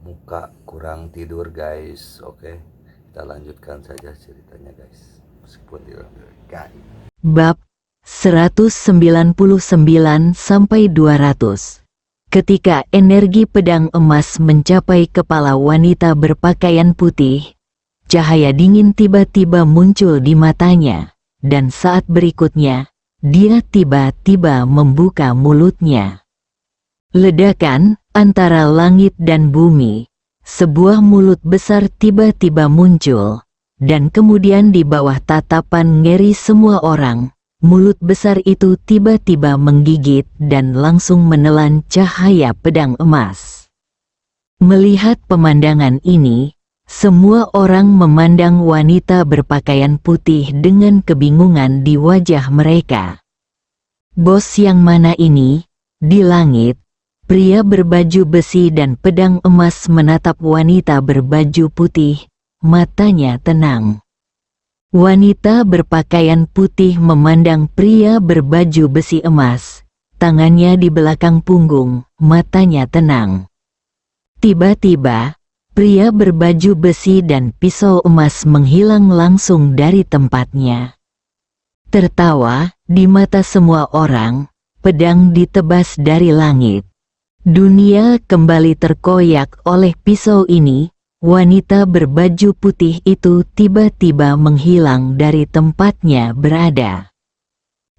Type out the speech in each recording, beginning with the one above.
muka kurang tidur guys. Oke, kita lanjutkan saja ceritanya guys, meskipun tidur guys. Bab 199-200. Ketika energi pedang emas mencapai kepala wanita berpakaian putih, cahaya dingin tiba-tiba muncul di matanya, dan saat berikutnya, dia tiba-tiba membuka mulutnya. Ledakan antara langit dan bumi, sebuah mulut besar tiba-tiba muncul, dan kemudian di bawah tatapan ngeri semua orang, mulut besar itu tiba-tiba menggigit dan langsung menelan cahaya pedang emas. Melihat pemandangan ini, semua orang memandang wanita berpakaian putih dengan kebingungan di wajah mereka. Bos yang mana ini? Di langit, pria berbaju besi dan pedang emas menatap wanita berbaju putih, matanya tenang. Wanita berpakaian putih memandang pria berbaju besi emas, tangannya di belakang punggung, matanya tenang. Tiba-tiba, pria berbaju besi dan pisau emas menghilang langsung dari tempatnya. Tertawa, di mata semua orang, pedang ditebas dari langit. Dunia kembali terkoyak oleh pisau ini. Wanita berbaju putih itu tiba-tiba menghilang dari tempatnya berada.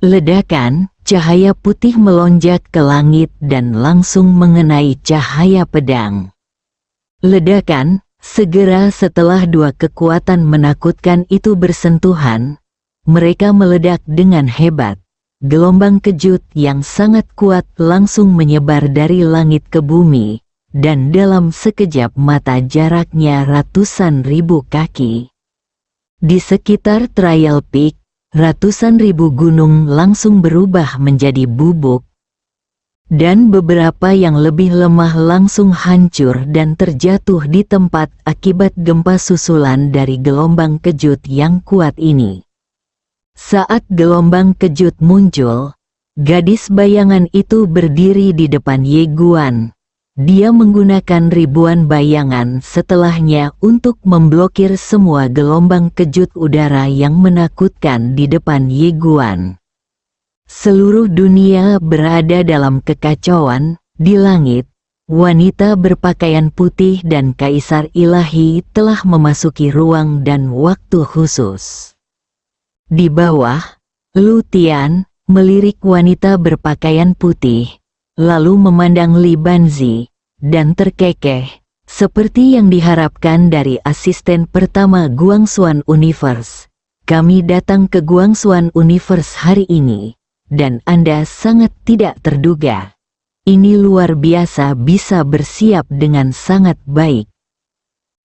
Ledakan, cahaya putih melonjak ke langit dan langsung mengenai cahaya pedang. Ledakan, segera setelah dua kekuatan menakutkan itu bersentuhan, mereka meledak dengan hebat. Gelombang kejut yang sangat kuat langsung menyebar dari langit ke bumi. Dan dalam sekejap mata jaraknya ratusan ribu kaki. Di sekitar Trial Peak, ratusan ribu gunung langsung berubah menjadi bubuk. Dan beberapa yang lebih lemah langsung hancur dan terjatuh di tempat akibat gempa susulan dari gelombang kejut yang kuat ini. Saat gelombang kejut muncul, gadis bayangan itu berdiri di depan Ye Guan. Dia menggunakan ribuan bayangan setelahnya untuk memblokir semua gelombang kejut udara yang menakutkan di depan Ye Guan. Seluruh dunia berada dalam kekacauan. Di langit, wanita berpakaian putih dan kaisar ilahi telah memasuki ruang dan waktu khusus. Di bawah, Lu Tian melirik wanita berpakaian putih, lalu memandang Li Banzi, dan terkekeh, seperti yang diharapkan dari asisten pertama Guangxuan Universe. Kami datang ke Guangxuan Universe hari ini, dan Anda sangat tidak terduga. Ini luar biasa bisa bersiap dengan sangat baik.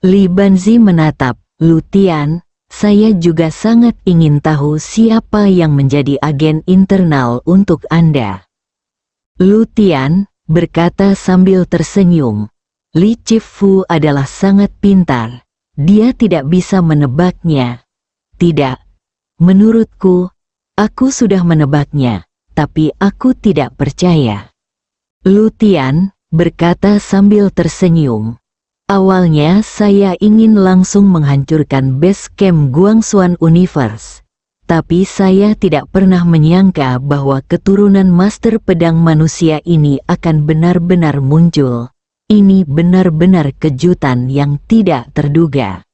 Li Banzi menatap Lu Tian, saya juga sangat ingin tahu siapa yang menjadi agen internal untuk Anda. Lu Tian berkata sambil tersenyum, Li Chifu adalah sangat pintar, dia tidak bisa menebaknya. Tidak, menurutku, aku sudah menebaknya, tapi aku tidak percaya. Lu Tian berkata sambil tersenyum, awalnya saya ingin langsung menghancurkan base camp Guangxuan Universe. Tapi saya tidak pernah menyangka bahwa keturunan master pedang manusia ini akan benar-benar muncul. Ini benar-benar kejutan yang tidak terduga.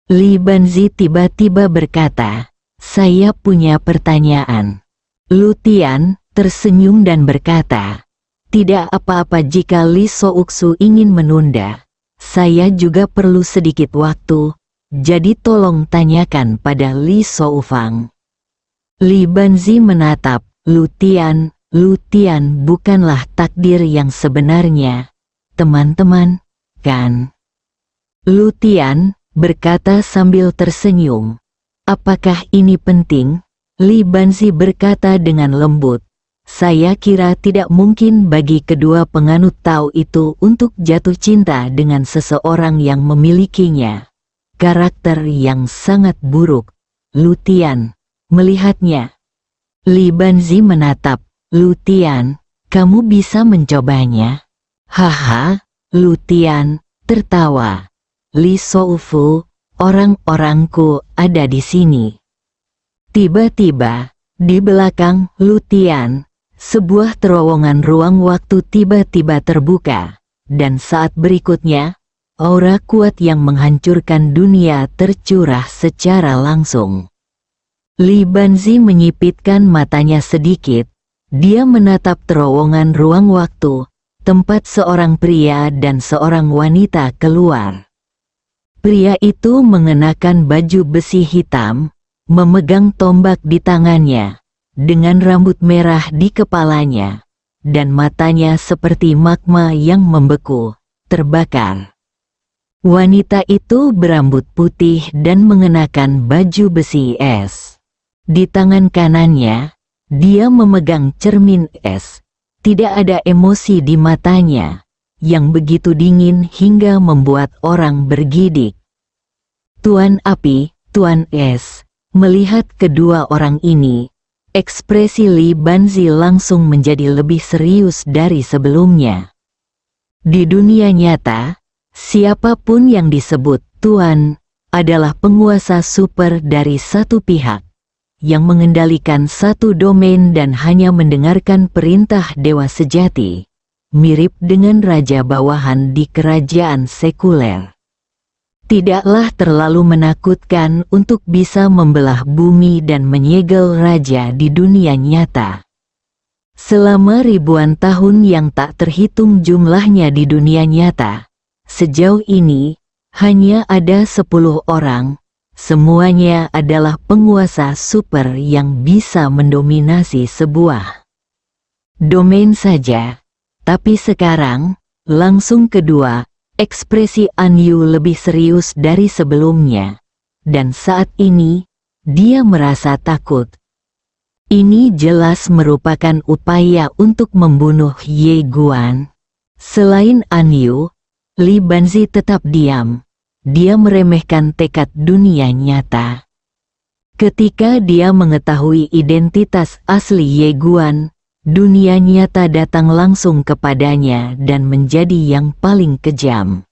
Li Banzi tiba-tiba berkata, saya punya pertanyaan. Lu Tian tersenyum dan berkata, tidak apa-apa jika Li Shouxu ingin menunda. Saya juga perlu sedikit waktu. Jadi tolong tanyakan pada Li Shoufang. Li Banzi menatap Lu Tian. Lu Tian bukanlah takdir yang sebenarnya, teman-teman, kan? Lu Tian berkata sambil tersenyum. Apakah ini penting? Li Banzi berkata dengan lembut. Saya kira tidak mungkin bagi kedua penganut Tao itu untuk jatuh cinta dengan seseorang yang memilikinya. Karakter yang sangat buruk. Lu Tian melihatnya. Li Banzi menatap Lu Tian, kamu bisa mencobanya. Haha, Lu Tian, tertawa. Li Soufu, orang-orangku ada di sini. Tiba-tiba, di belakang Lu Tian, sebuah terowongan ruang waktu tiba-tiba terbuka, dan saat berikutnya, aura kuat yang menghancurkan dunia tercurah secara langsung. Li Banzi menyipitkan matanya sedikit, dia menatap terowongan ruang waktu, tempat seorang pria dan seorang wanita keluar. Pria itu mengenakan baju besi hitam, memegang tombak di tangannya, dengan rambut merah di kepalanya, dan matanya seperti magma yang membeku, terbakar. Wanita itu berambut putih dan mengenakan baju besi es. Di tangan kanannya, dia memegang cermin es. Tidak ada emosi di matanya, yang begitu dingin hingga membuat orang bergidik. Tuan Api, Tuan Es, melihat kedua orang ini, ekspresi Li Banzi langsung menjadi lebih serius dari sebelumnya. Di dunia nyata, siapapun yang disebut Tuan adalah penguasa super dari satu pihak, yang mengendalikan satu domain dan hanya mendengarkan perintah dewa sejati, mirip dengan raja bawahan di kerajaan sekuler. Tidaklah terlalu menakutkan untuk bisa membelah bumi dan menyegel raja di dunia nyata. Selama ribuan tahun yang tak terhitung jumlahnya di dunia nyata, sejauh ini, hanya ada 10 orang, semuanya adalah penguasa super yang bisa mendominasi sebuah domain saja. Tapi sekarang, langsung kedua, ekspresi Anyu lebih serius dari sebelumnya, dan saat ini, dia merasa takut. Ini jelas merupakan upaya untuk membunuh Ye Guan. Selain Anyu, Li Banzi tetap diam. Dia meremehkan tekad dunia nyata. Ketika dia mengetahui identitas asli Ye Guan, dunia nyata datang langsung kepadanya dan menjadi yang paling kejam.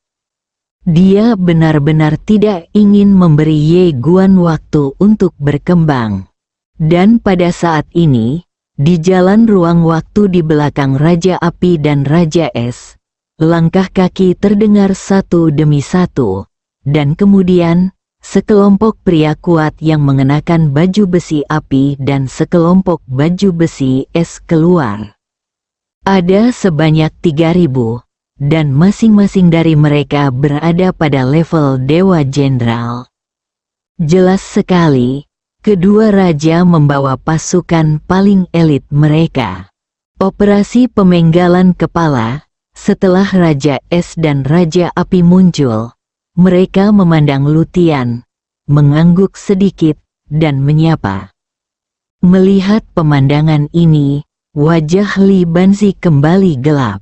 Dia benar-benar tidak ingin memberi Ye Guan waktu untuk berkembang. Dan pada saat ini, di jalan ruang waktu di belakang Raja Api dan Raja Es, langkah kaki terdengar satu demi satu, dan kemudian, sekelompok pria kuat yang mengenakan baju besi api dan sekelompok baju besi es keluar. Ada sebanyak 3.000, dan masing-masing dari mereka berada pada level Dewa Jenderal. Jelas sekali, kedua raja membawa pasukan paling elit mereka. Operasi pemenggalan kepala, setelah Raja Es dan Raja Api muncul, mereka memandang Lu Tian, mengangguk sedikit, dan menyapa. Melihat pemandangan ini, wajah Li Banzi kembali gelap.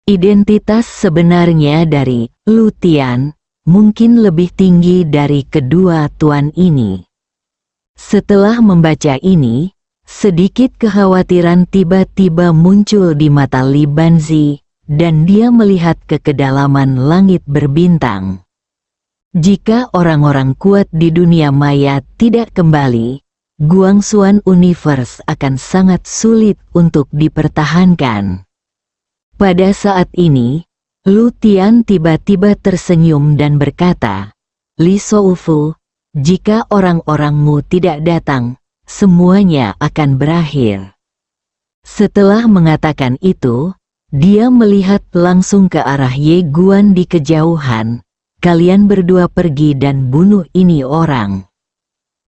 Identitas sebenarnya dari Lu Tian mungkin lebih tinggi dari kedua tuan ini. Setelah membaca ini, sedikit kekhawatiran tiba-tiba muncul di mata Li Banzi, dan dia melihat ke kedalaman langit berbintang. Jika orang-orang kuat di dunia maya tidak kembali, Guangxuan Universe akan sangat sulit untuk dipertahankan. Pada saat ini, Lu Tian tiba-tiba tersenyum dan berkata, Li Soufu, jika orang-orangmu tidak datang, semuanya akan berakhir. Setelah mengatakan itu, dia melihat langsung ke arah Ye Guan di kejauhan. Kalian berdua pergi dan bunuh ini orang.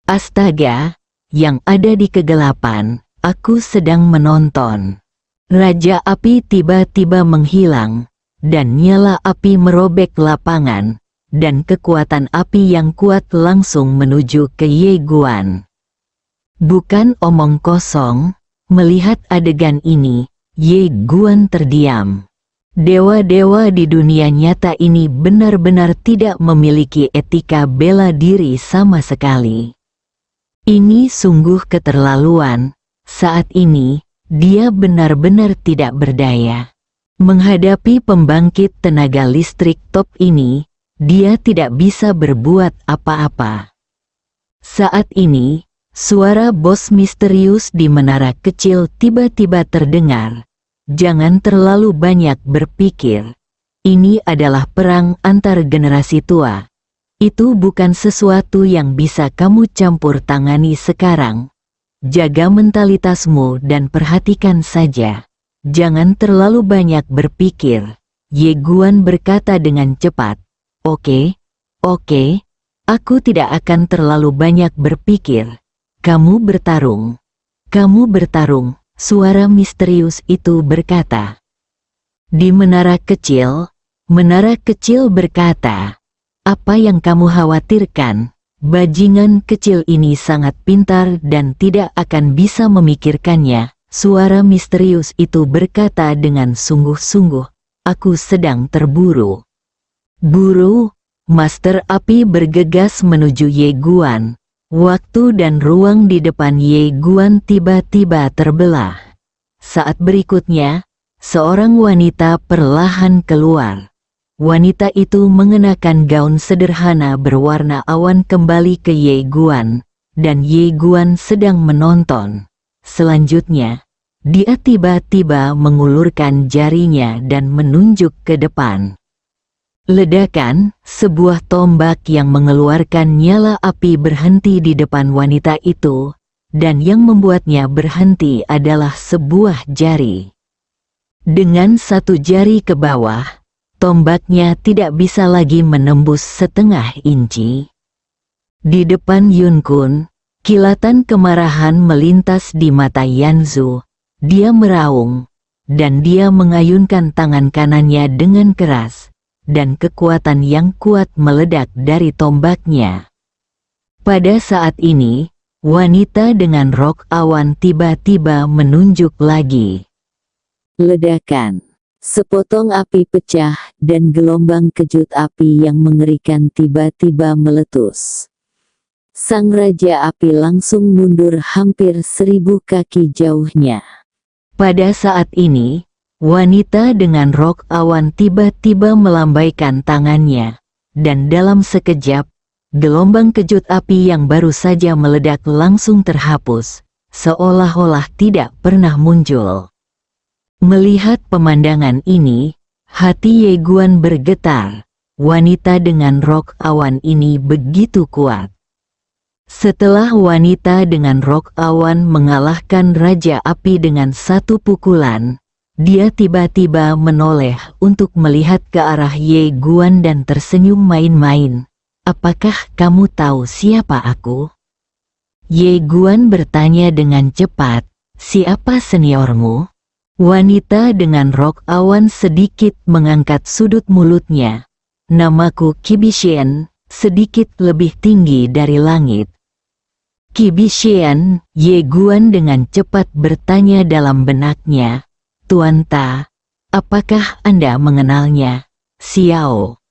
Astaga, yang ada di kegelapan, aku sedang menonton. Raja Api tiba-tiba menghilang, dan nyala api merobek lapangan, dan kekuatan api yang kuat langsung menuju ke Ye Guan. Bukan omong kosong, melihat adegan ini, Ye Guan terdiam. Dewa-dewa di dunia nyata ini benar-benar tidak memiliki etika bela diri sama sekali. Ini sungguh keterlaluan. Saat ini, dia benar-benar tidak berdaya. Menghadapi pembangkit tenaga listrik top ini, dia tidak bisa berbuat apa-apa. Saat ini, suara bos misterius di menara kecil tiba-tiba terdengar. Jangan terlalu banyak berpikir. Ini adalah perang antar generasi tua. Itu bukan sesuatu yang bisa kamu campur tangani sekarang. Jaga mentalitasmu dan perhatikan saja. Jangan terlalu banyak berpikir. Ye Guan berkata dengan cepat. Oke, aku tidak akan terlalu banyak berpikir. Kamu bertarung. Suara misterius itu berkata. Di menara kecil berkata, apa yang kamu khawatirkan? Bajingan kecil ini sangat pintar dan tidak akan bisa memikirkannya. Suara misterius itu berkata dengan sungguh-sungguh, aku sedang terburu. Buru, Master Api bergegas menuju Ye Guan. Waktu dan ruang di depan Ye Guan tiba-tiba terbelah. Saat berikutnya, seorang wanita perlahan keluar. Wanita itu mengenakan gaun sederhana berwarna awan kembali ke Ye Guan, dan Ye Guan sedang menonton. Selanjutnya, dia tiba-tiba mengulurkan jarinya dan menunjuk ke depan. Ledakan, sebuah tombak yang mengeluarkan nyala api berhenti di depan wanita itu, dan yang membuatnya berhenti adalah sebuah jari. Dengan satu jari ke bawah, tombaknya tidak bisa lagi menembus setengah inci. Di depan Yun Kun, kilatan kemarahan melintas di mata Yanzu. Dia meraung, dan dia mengayunkan tangan kanannya dengan keras. Dan kekuatan yang kuat meledak dari tombaknya. Pada saat ini, wanita dengan rok awan tiba-tiba menunjuk lagi. Ledakan. Sepotong api pecah dan gelombang kejut api yang mengerikan tiba-tiba meletus. Sang Raja Api langsung mundur hampir 1000 kaki jauhnya. Pada saat ini, wanita dengan rok awan tiba-tiba melambaikan tangannya, dan dalam sekejap, gelombang kejut api yang baru saja meledak langsung terhapus, seolah-olah tidak pernah muncul. Melihat pemandangan ini, hati Ye Guan bergetar. Wanita dengan rok awan ini begitu kuat. Setelah wanita dengan rok awan mengalahkan Raja Api dengan satu pukulan, dia tiba-tiba menoleh untuk melihat ke arah Ye Guan dan tersenyum main-main. Apakah kamu tahu siapa aku? Ye Guan bertanya dengan cepat, siapa seniormu? Wanita dengan rok awan sedikit mengangkat sudut mulutnya. Namaku Kibishian, sedikit lebih tinggi dari langit. Kibishian, Ye Guan dengan cepat bertanya dalam benaknya. Tuan Ta, apakah Anda mengenalnya? Xiao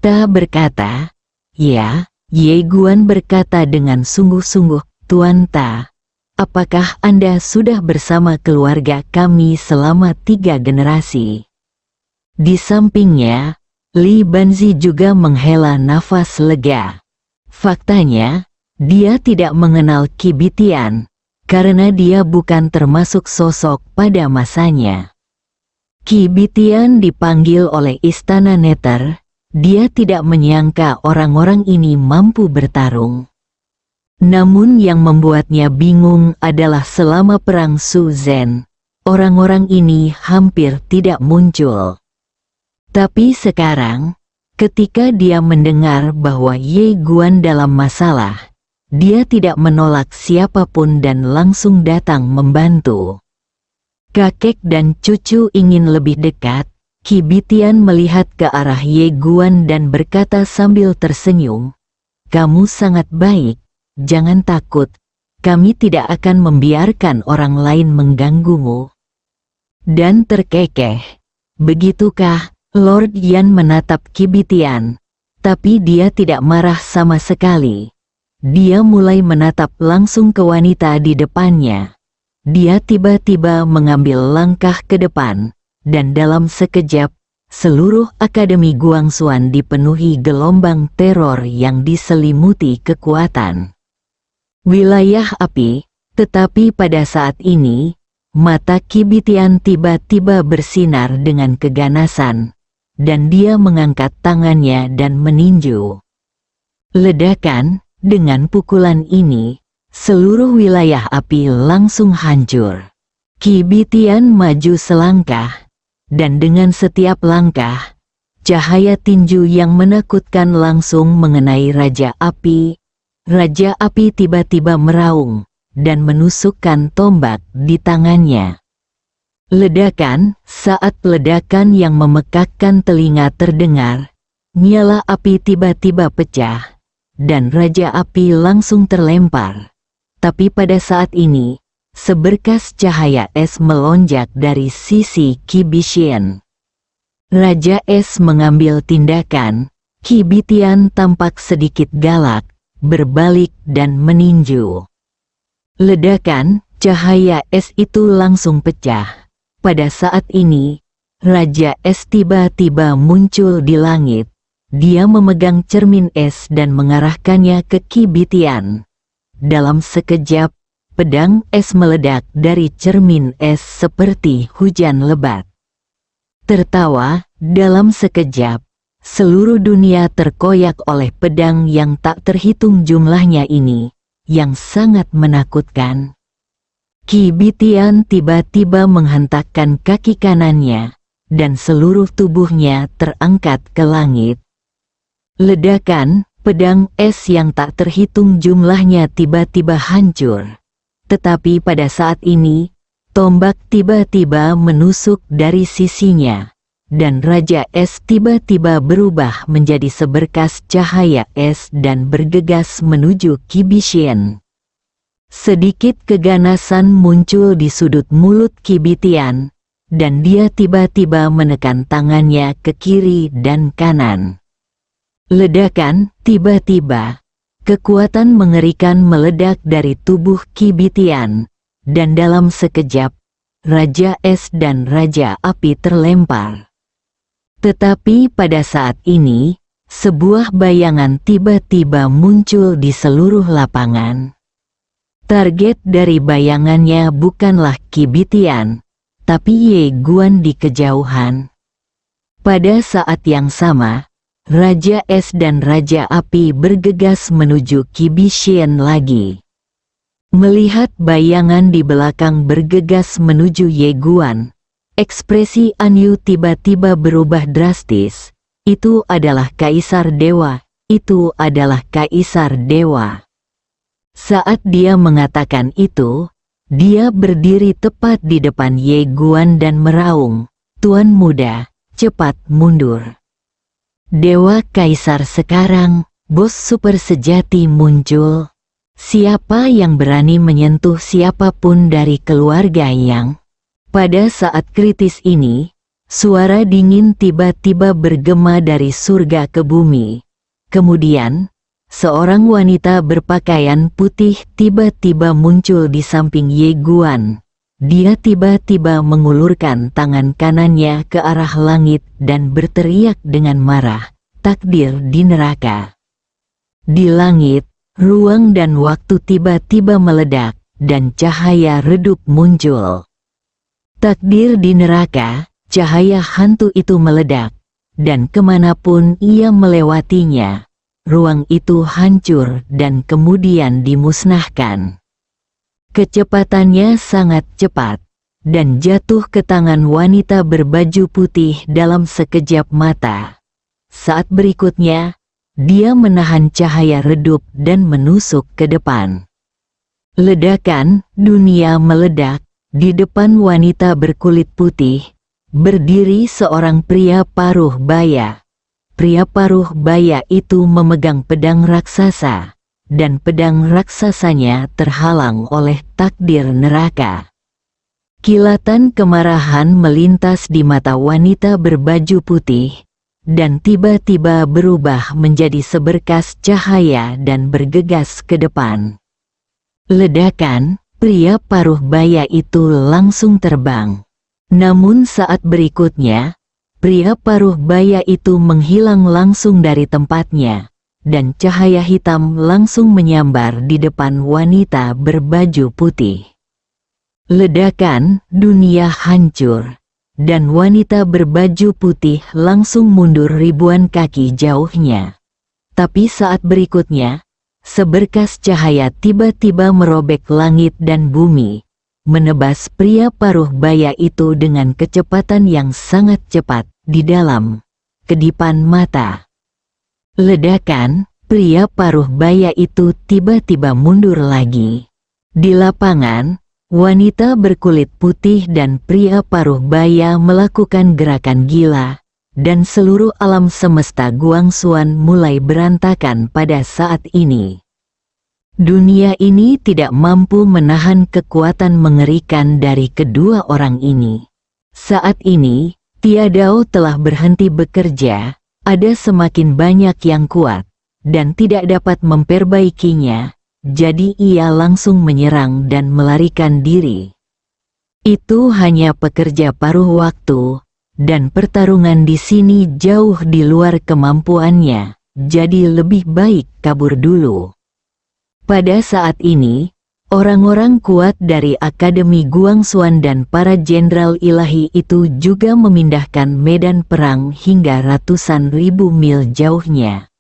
Ta berkata, ya. Ye Guan berkata dengan sungguh-sungguh, Tuan Ta, apakah Anda sudah bersama keluarga kami selama 3 generasi? Di sampingnya, Li Banzi juga menghela nafas lega. Faktanya, dia tidak mengenal Kibitian, karena dia bukan termasuk sosok pada masanya. Kibitian dipanggil oleh Istana Nether, dia tidak menyangka orang-orang ini mampu bertarung. Namun yang membuatnya bingung adalah selama perang Su Zhen, orang-orang ini hampir tidak muncul. Tapi sekarang, ketika dia mendengar bahwa Ye Guan dalam masalah, dia tidak menolak siapapun dan langsung datang membantu. Kakek dan cucu ingin lebih dekat. Kibitian melihat ke arah Ye Guan dan berkata sambil tersenyum, kamu sangat baik, jangan takut, kami tidak akan membiarkan orang lain mengganggumu. Dan terkekeh, begitukah? Lord Yan menatap Kibitian, tapi dia tidak marah sama sekali. Dia mulai menatap langsung ke wanita di depannya. Dia tiba-tiba mengambil langkah ke depan, dan dalam sekejap, seluruh Akademi Guangxuan dipenuhi gelombang teror yang diselimuti kekuatan. Wilayah api, tetapi pada saat ini, mata Qi Bitian tiba-tiba bersinar dengan keganasan, dan dia mengangkat tangannya dan meninju. Ledakan, dengan pukulan ini, seluruh wilayah api langsung hancur. Qi Bitian maju selangkah, dan dengan setiap langkah, cahaya tinju yang menakutkan langsung mengenai Raja Api. Raja Api tiba-tiba meraung, dan menusukkan tombak di tangannya. Ledakan, saat ledakan yang memekakkan telinga terdengar, nyala api tiba-tiba pecah, dan Raja Api langsung terlempar. Tapi pada saat ini, seberkas cahaya es melonjak dari sisi Qi Bitian. Raja Es mengambil tindakan, Qi Bitian tampak sedikit galak, berbalik dan meninju. Ledakan, cahaya es itu langsung pecah. Pada saat ini, Raja Es tiba-tiba muncul di langit. Dia memegang cermin es dan mengarahkannya ke Qi Bitian. Dalam sekejap, pedang es meledak dari cermin es seperti hujan lebat. Tertawa, dalam sekejap, seluruh dunia terkoyak oleh pedang yang tak terhitung jumlahnya ini, yang sangat menakutkan. Qi Bitian tiba-tiba menghentakkan kaki kanannya, dan seluruh tubuhnya terangkat ke langit. Ledakan, pedang es yang tak terhitung jumlahnya tiba-tiba hancur. Tetapi pada saat ini, tombak tiba-tiba menusuk dari sisinya, dan Raja Es tiba-tiba berubah menjadi seberkas cahaya es dan bergegas menuju Qi Bitian. Sedikit keganasan muncul di sudut mulut Qi Bitian, dan dia tiba-tiba menekan tangannya ke kiri dan kanan. Ledakan, tiba-tiba, kekuatan mengerikan meledak dari tubuh Qi Bitian, dan dalam sekejap, Raja Es dan Raja Api terlempar. Tetapi pada saat ini, sebuah bayangan tiba-tiba muncul di seluruh lapangan. Target dari bayangannya bukanlah Qi Bitian, tapi Ye Guan di kejauhan. Pada saat yang sama, Raja Es dan Raja Api bergegas menuju Qi Bitian lagi. Melihat bayangan di belakang bergegas menuju Ye Guan, ekspresi Anyu tiba-tiba berubah drastis. Itu adalah Kaisar Dewa, itu adalah Kaisar Dewa. Saat dia mengatakan itu, dia berdiri tepat di depan Ye Guan dan meraung, "Tuan muda, cepat mundur." Dewa Kaisar sekarang, bos super sejati muncul. Siapa yang berani menyentuh siapapun dari keluarga Yang? Pada saat kritis ini, suara dingin tiba-tiba bergema dari surga ke bumi. Kemudian, seorang wanita berpakaian putih tiba-tiba muncul di samping Ye Guan. Dia tiba-tiba mengulurkan tangan kanannya ke arah langit dan berteriak dengan marah, "Takdir di neraka." Di langit, ruang dan waktu tiba-tiba meledak, dan cahaya redup muncul. Takdir di neraka, cahaya hantu itu meledak, dan kemanapun ia melewatinya, ruang itu hancur dan kemudian dimusnahkan. Kecepatannya sangat cepat, dan jatuh ke tangan wanita berbaju putih dalam sekejap mata. Saat berikutnya, dia menahan cahaya redup dan menusuk ke depan. Ledakan, dunia meledak. Di depan wanita berkulit putih, berdiri seorang pria paruh baya. Pria paruh baya itu memegang pedang raksasa, dan pedang raksasanya terhalang oleh takdir neraka. Kilatan kemarahan melintas di mata wanita berbaju putih, dan tiba-tiba berubah menjadi seberkas cahaya dan bergegas ke depan. Ledakan, pria paruh baya itu langsung terbang. Namun saat berikutnya, pria paruh baya itu menghilang langsung dari tempatnya, dan cahaya hitam langsung menyambar di depan wanita berbaju putih. Ledakan, dunia hancur, dan wanita berbaju putih langsung mundur ribuan kaki jauhnya. Tapi saat berikutnya, seberkas cahaya tiba-tiba merobek langit dan bumi, menebas pria paruh baya itu dengan kecepatan yang sangat cepat di dalam kedipan mata. Ledakan, pria paruh baya itu tiba-tiba mundur lagi. Di lapangan, wanita berkulit putih dan pria paruh baya melakukan gerakan gila, dan seluruh alam semesta Guangxuan mulai berantakan pada saat ini. Dunia ini tidak mampu menahan kekuatan mengerikan dari kedua orang ini. Saat ini, Tiadao telah berhenti bekerja, ada semakin banyak yang kuat, dan tidak dapat memperbaikinya, jadi ia langsung menyerang dan melarikan diri. Itu hanya pekerja paruh waktu, dan pertarungan di sini jauh di luar kemampuannya, jadi lebih baik kabur dulu. Pada saat ini, orang-orang kuat dari Akademi Guangxuan dan para jenderal ilahi itu juga memindahkan medan perang hingga ratusan ribu mil jauhnya.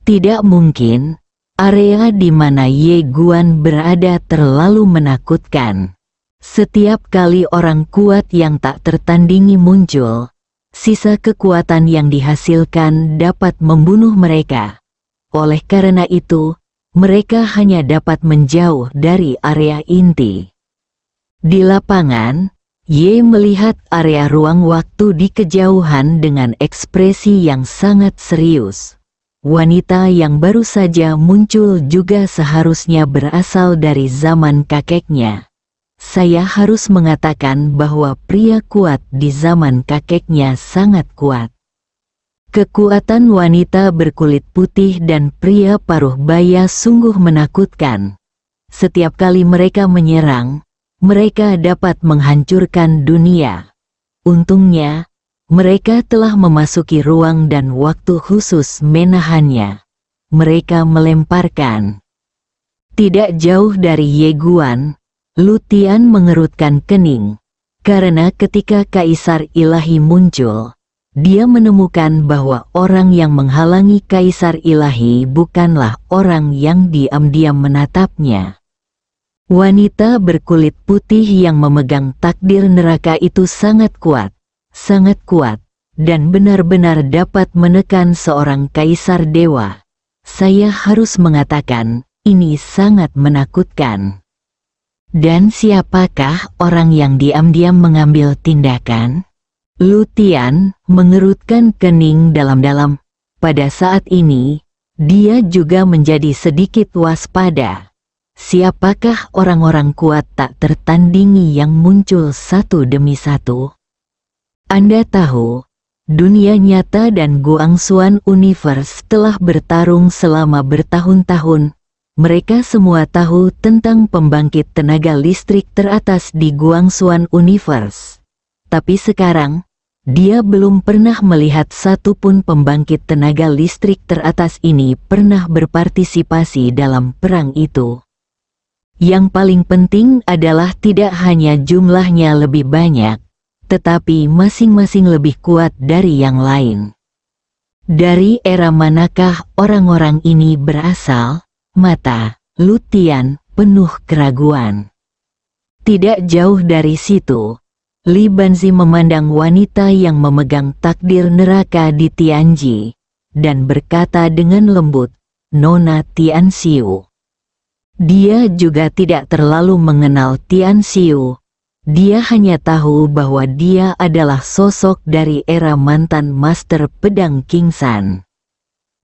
Tidak mungkin, area di mana Ye Guan berada terlalu menakutkan. Setiap kali orang kuat yang tak tertandingi muncul, sisa kekuatan yang dihasilkan dapat membunuh mereka. Oleh karena itu, mereka hanya dapat menjauh dari area inti. Di lapangan, Ye melihat area ruang waktu di kejauhan dengan ekspresi yang sangat serius. Wanita yang baru saja muncul juga seharusnya berasal dari zaman kakeknya. Saya harus mengatakan bahwa pria kuat di zaman kakeknya sangat kuat. Kekuatan wanita berkulit putih dan pria paruh baya sungguh menakutkan. Setiap kali mereka menyerang, mereka dapat menghancurkan dunia. Untungnya, mereka telah memasuki ruang dan waktu khusus menahannya. Mereka melemparkan. Tidak jauh dari Ye Guan, Lu Tian mengerutkan kening, karena ketika Kaisar Ilahi muncul, dia menemukan bahwa orang yang menghalangi Kaisar Ilahi bukanlah orang yang diam-diam menatapnya. Wanita berkulit putih yang memegang takdir neraka itu sangat kuat, dan benar-benar dapat menekan seorang Kaisar Dewa. Saya harus mengatakan, ini sangat menakutkan. Dan siapakah orang yang diam-diam mengambil tindakan? Lu Tian mengerutkan kening dalam-dalam. Pada saat ini, dia juga menjadi sedikit waspada. Siapakah orang-orang kuat tak tertandingi yang muncul satu demi satu? Anda tahu, dunia nyata dan Guangxuan Universe telah bertarung selama bertahun-tahun. Mereka semua tahu tentang pembangkit tenaga listrik teratas di Guangxuan Universe. Tapi sekarang, dia belum pernah melihat satupun pembangkit tenaga listrik teratas ini pernah berpartisipasi dalam perang itu. Yang paling penting adalah tidak hanya jumlahnya lebih banyak, tetapi masing-masing lebih kuat dari yang lain. Dari era manakah orang-orang ini berasal? Mata Lu Tian penuh keraguan. Tidak jauh dari situ, Li Banzi memandang wanita yang memegang takdir neraka di Tianji, dan berkata dengan lembut, Nona Tianxiu. Dia juga tidak terlalu mengenal Tianxiu. Dia hanya tahu bahwa dia adalah sosok dari era mantan Master Pedang King San.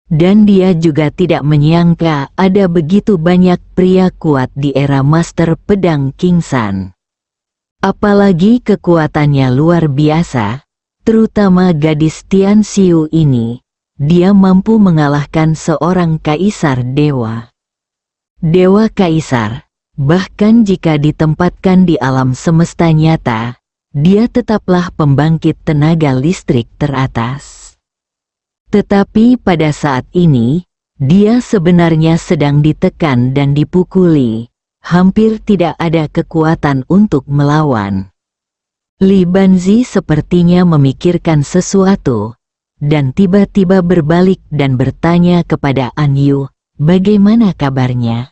Dan dia juga tidak menyangka ada begitu banyak pria kuat di era Master Pedang King San. Apalagi kekuatannya luar biasa, terutama gadis Tianxiu ini, dia mampu mengalahkan seorang kaisar dewa. Dewa kaisar, bahkan jika ditempatkan di alam semesta nyata, dia tetaplah pembangkit tenaga listrik teratas. Tetapi pada saat ini, dia sebenarnya sedang ditekan dan dipukuli. Hampir tidak ada kekuatan untuk melawan. Li Banzi sepertinya memikirkan sesuatu, dan tiba-tiba berbalik dan bertanya kepada An Yu, bagaimana kabarnya?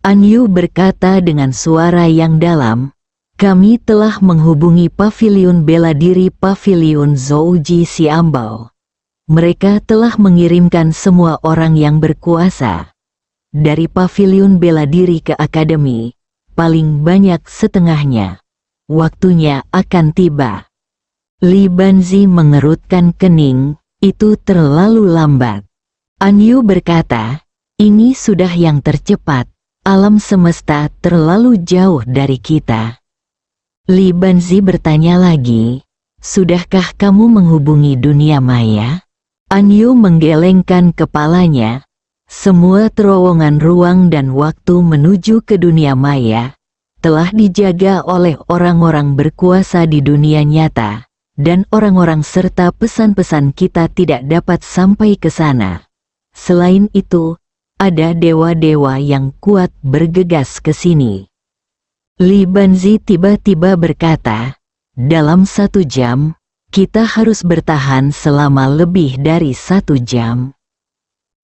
An Yu berkata dengan suara yang dalam, kami telah menghubungi paviliun bela diri Paviliun Zouji Xiambao. Mereka telah mengirimkan semua orang yang berkuasa dari paviliun bela diri ke akademi, paling banyak setengahnya. Waktunya akan tiba. Li Banzi mengerutkan kening, itu terlalu lambat. An Yu berkata, ini sudah yang tercepat, alam semesta terlalu jauh dari kita. Li Banzi bertanya lagi, sudahkah kamu menghubungi dunia maya? An Yu menggelengkan kepalanya. Semua terowongan ruang dan waktu menuju ke dunia maya telah dijaga oleh orang-orang berkuasa di dunia nyata, dan orang-orang serta pesan-pesan kita tidak dapat sampai ke sana. Selain itu, ada dewa-dewa yang kuat bergegas ke sini. Li Banzi tiba-tiba berkata, dalam 1 jam, kita harus bertahan selama lebih dari 1 jam.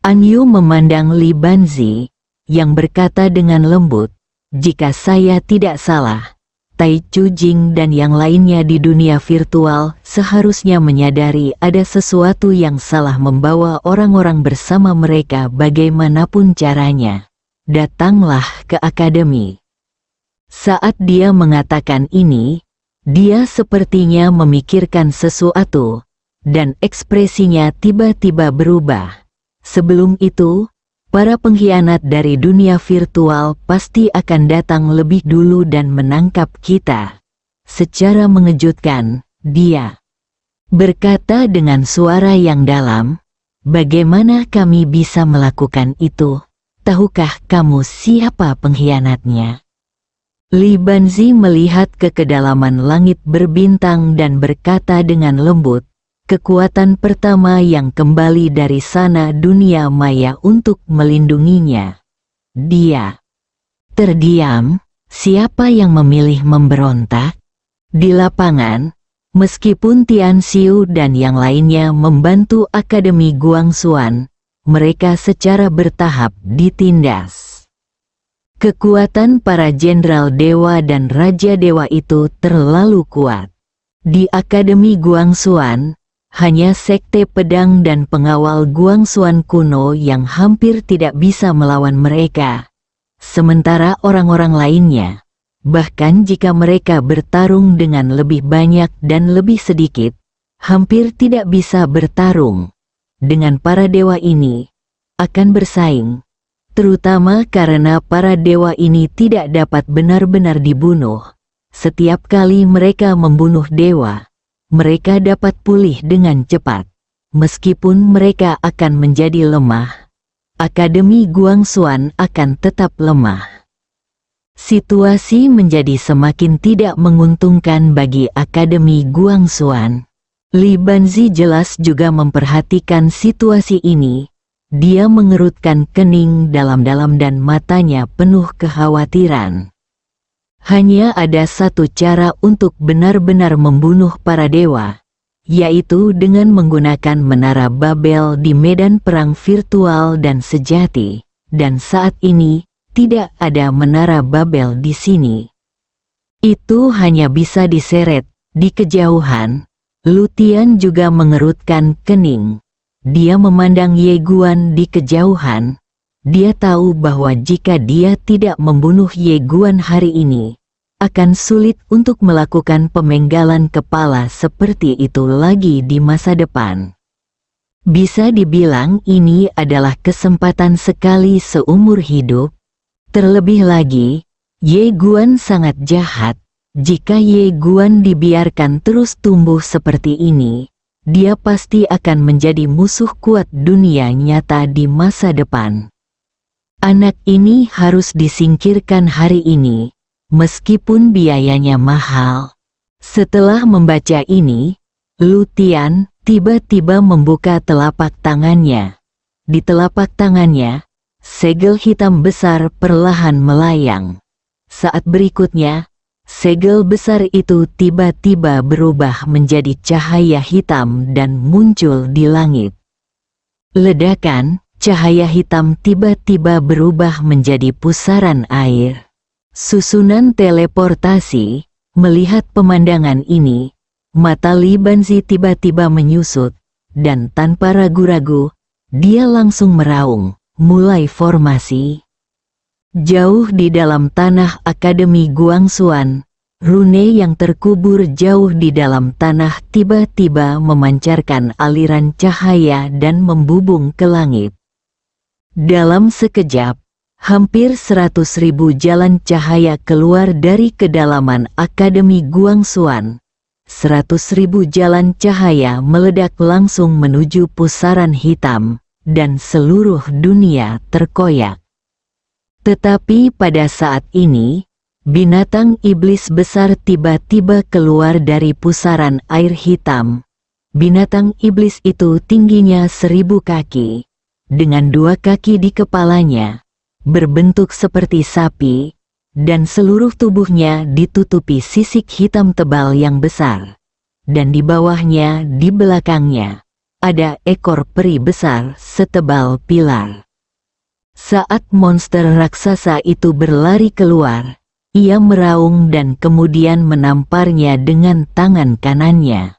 An Yu memandang Li Banzi, yang berkata dengan lembut, jika saya tidak salah, Tai Chu Jing dan yang lainnya di dunia virtual seharusnya menyadari ada sesuatu yang salah membawa orang-orang bersama mereka bagaimanapun caranya. Datanglah ke akademi. Saat dia mengatakan ini, dia sepertinya memikirkan sesuatu, dan ekspresinya tiba-tiba berubah. Sebelum itu, para pengkhianat dari dunia virtual pasti akan datang lebih dulu dan menangkap kita. Secara mengejutkan, dia berkata dengan suara yang dalam, bagaimana kami bisa melakukan itu? Tahukah kamu siapa pengkhianatnya? Li Banzi melihat ke kedalaman langit berbintang dan berkata dengan lembut, kekuatan pertama yang kembali dari sana dunia maya untuk melindunginya. Dia terdiam. Siapa yang memilih memberontak? Di lapangan, meskipun Tian Xiu dan yang lainnya membantu Akademi Guangxuan, mereka secara bertahap ditindas. Kekuatan para jenderal dewa dan raja dewa itu terlalu kuat. Di Akademi Guangxuan, hanya sekte pedang dan pengawal Guangxuan kuno yang hampir tidak bisa melawan mereka. Sementara orang-orang lainnya, bahkan jika mereka bertarung dengan lebih banyak dan lebih sedikit, hampir tidak bisa bertarung dengan para dewa ini, akan bersaing. Terutama karena para dewa ini tidak dapat benar-benar dibunuh. Setiap kali mereka membunuh dewa, mereka dapat pulih dengan cepat. Meskipun mereka akan menjadi lemah, Akademi Guangxuan akan tetap lemah. Situasi menjadi semakin tidak menguntungkan bagi Akademi Guangxuan. Li Banzi jelas juga memperhatikan situasi ini. Dia mengerutkan kening dalam-dalam dan matanya penuh kekhawatiran. Hanya ada satu cara untuk benar-benar membunuh para dewa, yaitu dengan menggunakan menara Babel di medan perang virtual dan sejati, dan saat ini, tidak ada menara Babel di sini. Itu hanya bisa diseret di kejauhan. Lu Tian juga mengerutkan kening. Dia memandang Ye Guan di kejauhan. Dia tahu bahwa jika dia tidak membunuh Ye Guan hari ini, akan sulit untuk melakukan pemenggalan kepala seperti itu lagi di masa depan. Bisa dibilang ini adalah kesempatan sekali seumur hidup. Terlebih lagi, Ye Guan sangat jahat. Jika Ye Guan dibiarkan terus tumbuh seperti ini, dia pasti akan menjadi musuh kuat dunia nyata di masa depan. Anak ini harus disingkirkan hari ini, meskipun biayanya mahal. Setelah membaca ini, Lu Tian tiba-tiba membuka telapak tangannya. Di telapak tangannya, segel hitam besar perlahan melayang. Saat berikutnya, segel besar itu tiba-tiba berubah menjadi cahaya hitam dan muncul di langit. Ledakan, cahaya hitam tiba-tiba berubah menjadi pusaran air. Susunan teleportasi. Melihat pemandangan ini, mata Li Banzi tiba-tiba menyusut, dan tanpa ragu-ragu, dia langsung meraung, mulai formasi. Jauh di dalam tanah Akademi Guangxuan, rune yang terkubur jauh di dalam tanah tiba-tiba memancarkan aliran cahaya dan membubung ke langit. Dalam sekejap, hampir 100.000 jalan cahaya keluar dari kedalaman Akademi Guangxuan. 100.000 jalan cahaya meledak langsung menuju pusaran hitam, dan seluruh dunia terkoyak. Tetapi pada saat ini, binatang iblis besar tiba-tiba keluar dari pusaran air hitam. Binatang iblis itu tingginya 1000 kaki, dengan 2 kaki di kepalanya, berbentuk seperti sapi, dan seluruh tubuhnya ditutupi sisik hitam tebal yang besar. Dan di bawahnya, di belakangnya, ada ekor peri besar setebal pilar. Saat monster raksasa itu berlari keluar, ia meraung dan kemudian menamparnya dengan tangan kanannya.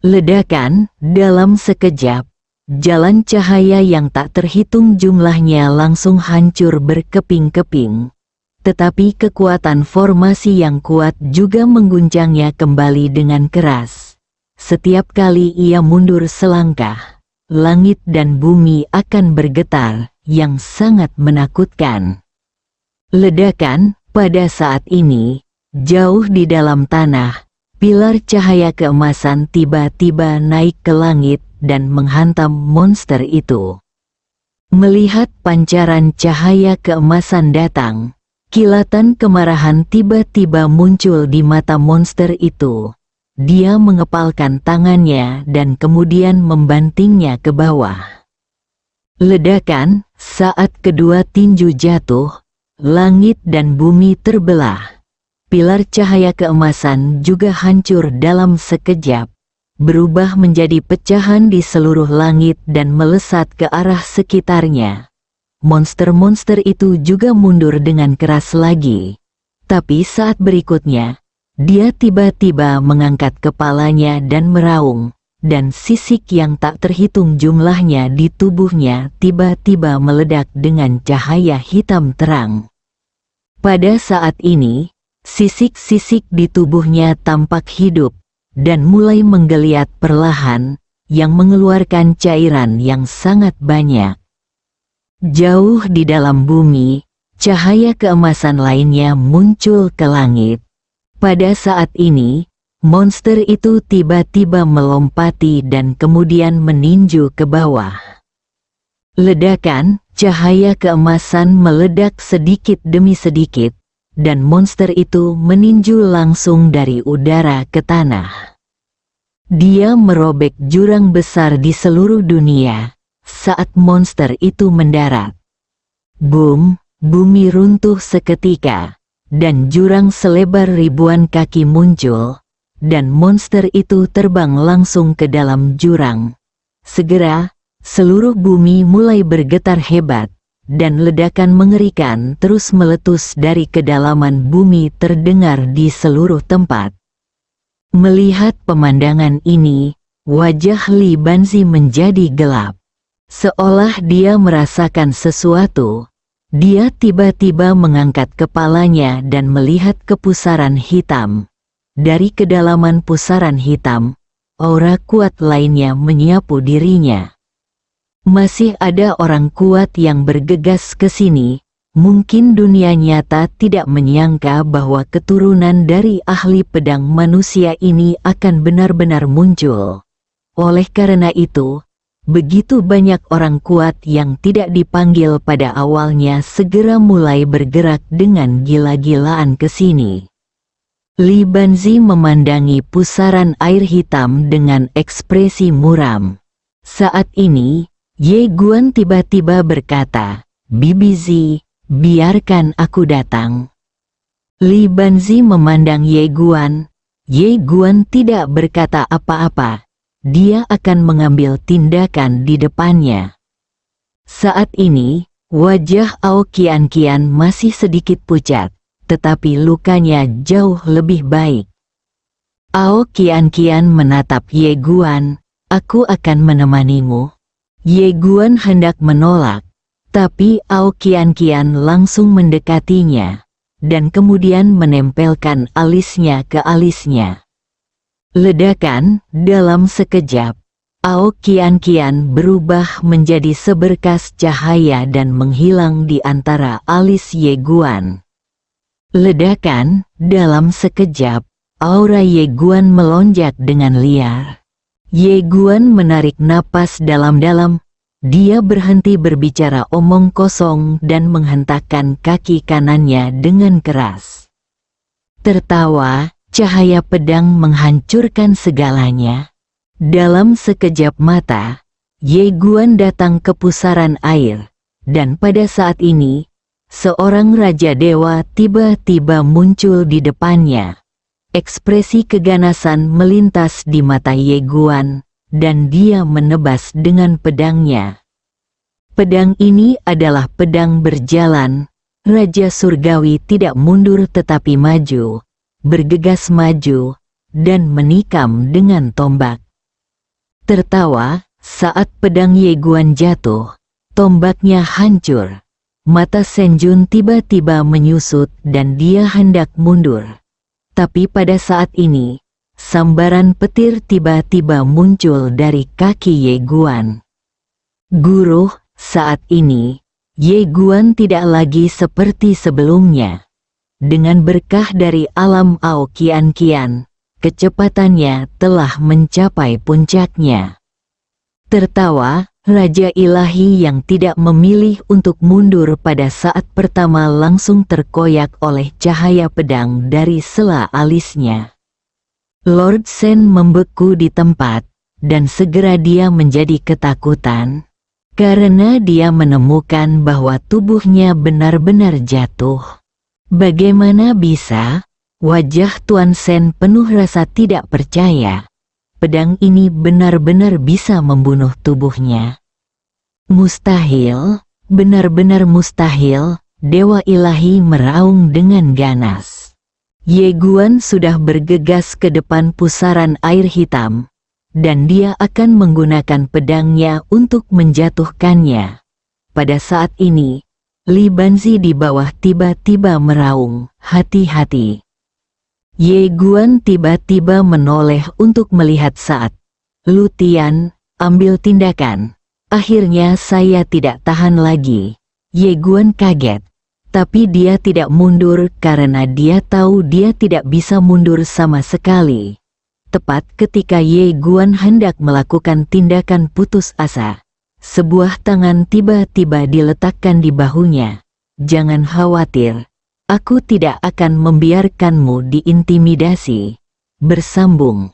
Ledakan, dalam sekejap, jalan cahaya yang tak terhitung jumlahnya langsung hancur berkeping-keping. Tetapi kekuatan formasi yang kuat juga mengguncangnya kembali dengan keras. Setiap kali ia mundur selangkah, langit dan bumi akan bergetar, yang sangat menakutkan. Ledakan, pada saat ini, jauh di dalam tanah, pilar cahaya keemasan tiba-tiba naik ke langit dan menghantam monster itu. Melihat pancaran cahaya keemasan datang, kilatan kemarahan tiba-tiba muncul di mata monster itu. Dia mengepalkan tangannya dan kemudian membantingnya ke bawah. Ledakan, saat kedua tinju jatuh, langit dan bumi terbelah. Pilar cahaya keemasan juga hancur dalam sekejap, berubah menjadi pecahan di seluruh langit dan melesat ke arah sekitarnya. Monster-monster itu juga mundur dengan keras lagi. Tapi saat berikutnya, dia tiba-tiba mengangkat kepalanya dan meraung, dan sisik yang tak terhitung jumlahnya di tubuhnya tiba-tiba meledak dengan cahaya hitam terang. Pada saat ini, sisik-sisik di tubuhnya tampak hidup, dan mulai menggeliat perlahan, yang mengeluarkan cairan yang sangat banyak. Jauh di dalam bumi, cahaya keemasan lainnya muncul ke langit. Pada saat ini, monster itu tiba-tiba melompati dan kemudian meninju ke bawah. Ledakan, cahaya keemasan meledak sedikit demi sedikit, dan monster itu meninju langsung dari udara ke tanah. Dia merobek jurang besar di seluruh dunia saat monster itu mendarat. Boom, bumi runtuh seketika, dan jurang selebar ribuan kaki muncul, dan monster itu terbang langsung ke dalam jurang. Segera, seluruh bumi mulai bergetar hebat, dan ledakan mengerikan terus meletus dari kedalaman bumi terdengar di seluruh tempat. Melihat pemandangan ini, wajah Li Banzi menjadi gelap. Seolah dia merasakan sesuatu, dia tiba-tiba mengangkat kepalanya dan melihat ke pusaran hitam. Dari kedalaman pusaran hitam, aura kuat lainnya menyapu dirinya. Masih ada orang kuat yang bergegas ke sini. Mungkin dunia nyata tidak menyangka bahwa keturunan dari ahli pedang manusia ini akan benar-benar muncul. Oleh karena itu, begitu banyak orang kuat yang tidak dipanggil pada awalnya segera mulai bergerak dengan gila-gilaan ke sini. Li Banzi memandangi pusaran air hitam dengan ekspresi muram. Saat ini, Ye Guan tiba-tiba berkata, "Bibi Zi, biarkan aku datang." Li Banzi memandang Ye Guan. Ye Guan tidak berkata apa-apa. Dia akan mengambil tindakan di depannya. Saat ini, wajah Ao Qian Qian masih sedikit pucat, tetapi lukanya jauh lebih baik. Ao Qian Qian menatap Ye Guan, "Aku akan menemanimu." Ye Guan hendak menolak, tapi Ao Qian Qian langsung mendekatinya, dan kemudian menempelkan alisnya ke alisnya. Ledakan, dalam sekejap, Ao Qian Qian berubah menjadi seberkas cahaya dan menghilang di antara alis Ye Guan. Ledakan, dalam sekejap, aura Ye Guan melonjak dengan liar. Ye Guan menarik napas dalam-dalam. Dia berhenti berbicara omong kosong dan menghentakkan kaki kanannya dengan keras. Tertawa, cahaya pedang menghancurkan segalanya. Dalam sekejap mata, Ye Guan datang ke pusaran air, dan pada saat ini, seorang Raja Dewa tiba-tiba muncul di depannya. Ekspresi keganasan melintas di mata Ye Guan, dan dia menebas dengan pedangnya. Pedang ini adalah pedang berjalan. Raja Surgawi tidak mundur tetapi maju, bergegas maju, dan menikam dengan tombak. Tertawa, saat pedang Ye Guan jatuh, tombaknya hancur. Mata Shen Jun tiba-tiba menyusut dan dia hendak mundur. Tapi pada saat ini, sambaran petir tiba-tiba muncul dari kaki Ye Guan. Guru, saat ini, Ye Guan tidak lagi seperti sebelumnya. Dengan berkah dari alam Ao Qian Qian, kecepatannya telah mencapai puncaknya. Tertawa, Raja Ilahi yang tidak memilih untuk mundur pada saat pertama langsung terkoyak oleh cahaya pedang dari sela alisnya. Lord Shen membeku di tempat, dan segera dia menjadi ketakutan, karena dia menemukan bahwa tubuhnya benar-benar jatuh. Bagaimana bisa? Wajah Tuan Shen penuh rasa tidak percaya. Pedang ini benar-benar bisa membunuh tubuhnya. Mustahil, benar-benar mustahil, Dewa Ilahi meraung dengan ganas. Ye Guan sudah bergegas ke depan pusaran air hitam, dan dia akan menggunakan pedangnya untuk menjatuhkannya. Pada saat ini, Li Banzi di bawah tiba-tiba meraung, "Hati-hati." Ye Guan tiba-tiba menoleh untuk melihat saat. "Lu Tian, ambil tindakan." Akhirnya saya tidak tahan lagi. Ye Guan kaget. Tapi dia tidak mundur karena dia tahu dia tidak bisa mundur sama sekali. Tepat ketika Ye Guan hendak melakukan tindakan putus asa, sebuah tangan tiba-tiba diletakkan di bahunya. "Jangan khawatir. Aku tidak akan membiarkanmu diintimidasi." Bersambung.